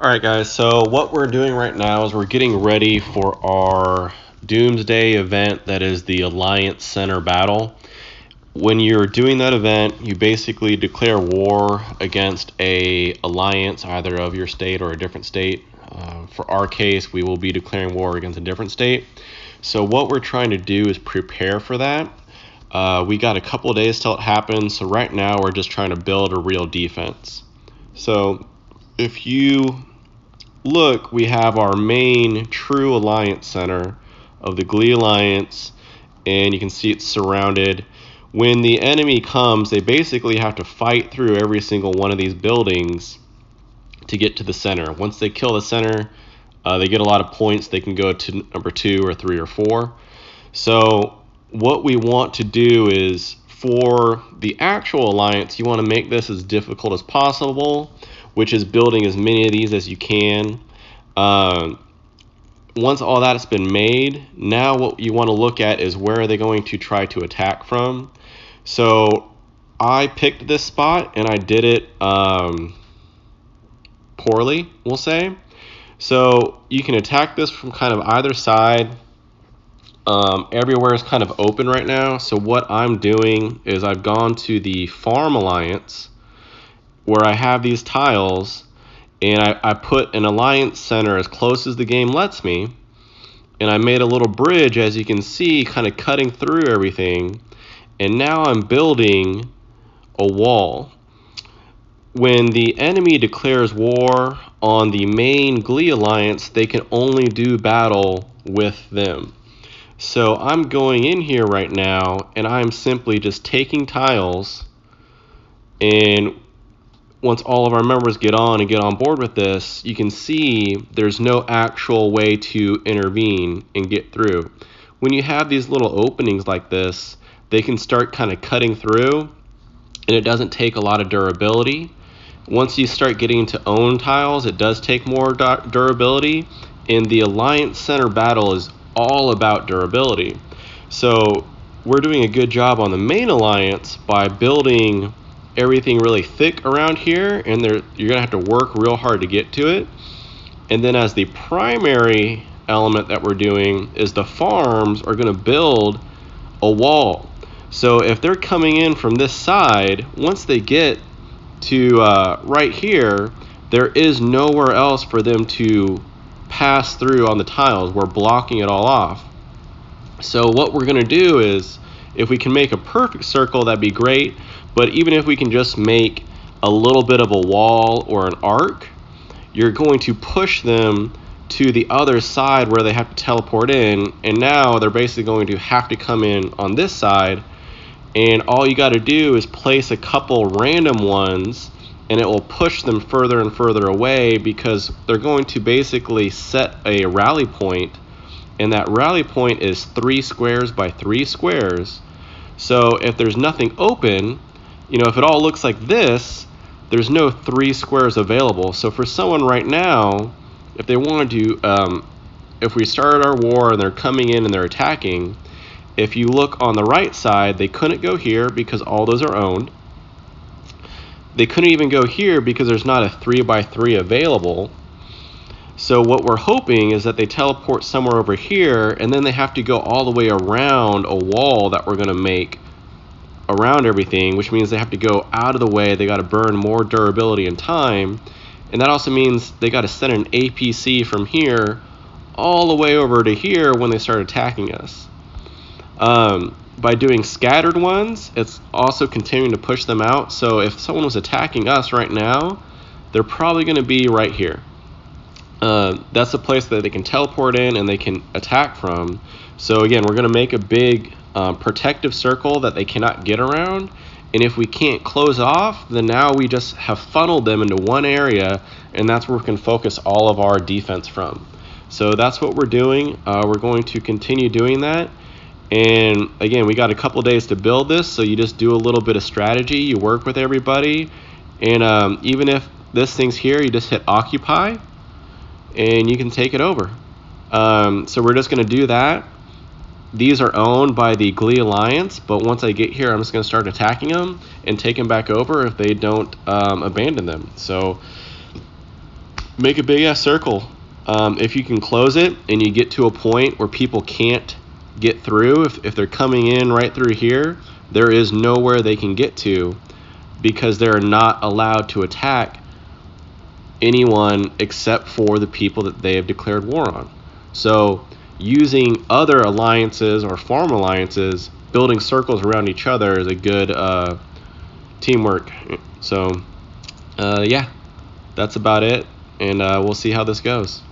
Alright guys, so what we're doing right now is we're getting ready for our Doomsday event that is the Alliance Center battle. When you're doing that event, you basically declare war against a alliance, either of your state or a different state. For our case, we will be declaring war against a different state. So what we're trying to do is prepare for that. We got a couple of days till it happens, so right now we're just trying to build a real defense. So if you look, we have our main true alliance center of the Glee Alliance, and you can see it's surrounded. When the enemy comes, they basically have to fight through every single one of these buildings to get to the center. Once they kill the center, they get a lot of points. They can go to number 2 or 3 or 4. So what we want to do is, for the actual alliance, you want to make this as difficult as possible, which is building as many of these as you can. Once all that's been made, now what you want to look at is where are they going to try to attack from. So I picked this spot and I did it poorly, we'll say. So you can attack this from kind of either side. Everywhere is kind of open right now. So what I'm doing is I've gone to the Farm Alliance, where I have these tiles, and I put an alliance center as close as the game lets me, and I made a little bridge, as you can see, kind of cutting through everything, and now I'm building a wall. When the enemy declares war on the main Glee Alliance, they can only do battle with them. So I'm going in here right now, and I'm simply just taking tiles, and once all of our members get on and get on board with this, you can see there's no actual way to intervene and get through. When you have these little openings like this, they can start kind of cutting through, and it doesn't take a lot of durability. Once you start getting into own tiles, it does take more durability, and the Alliance Center battle is all about durability. So we're doing a good job on the main alliance by building everything really thick around here, and you're gonna have to work real hard to get to it. And then as the primary element that we're doing is the farms are gonna build a wall. So if they're coming in from this side, once they get to right here, there is nowhere else for them to pass through on the tiles. We're blocking it all off. So what we're gonna do is, if we can make a perfect circle, that'd be great. But even if we can just make a little bit of a wall or an arc, you're going to push them to the other side where they have to teleport in, and now they're basically going to have to come in on this side, and all you got to do is place a couple random ones, and it will push them further and further away, because they're going to basically set a rally point, and that rally point is 3 squares by 3 squares. So if there's nothing open, if it all looks like this, there's no 3 squares available. So for someone right now, if they wanted to, if we started our war and they're coming in and they're attacking, if you look on the right side, they couldn't go here because all those are owned. They couldn't even go here because there's not a 3 by 3 available. So what we're hoping is that they teleport somewhere over here, and then they have to go all the way around a wall that we're going to make around everything, which means they have to go out of the way. They got to burn more durability and time, and that also means they got to send an APC from here all the way over to here when they start attacking us. By doing scattered ones, it's also continuing to push them out. So if someone was attacking us right now, they're probably going to be right here. That's a place that they can teleport in and they can attack from. So again, we're going to make a big protective circle that they cannot get around, and if we can't close off, then now we just have funneled them into one area, and that's where we can focus all of our defense from. So that's what we're doing. We're going to continue doing that, and again, we got a couple days to build this, so you just do a little bit of strategy, you work with everybody, and even if this thing's here, you just hit occupy and you can take it over. So we're just going to do that. These are owned by the Glee Alliance, but once I get here, I'm just going to start attacking them and take them back over if they don't abandon them. So make a big ass circle. If you can close it and you get to a point where people can't get through, if they're coming in right through here, there is nowhere they can get to because they're not allowed to attack anyone except for the people that they have declared war on. So using other alliances or farm alliances, building circles around each other is a good teamwork. So yeah, that's about it, and we'll see how this goes.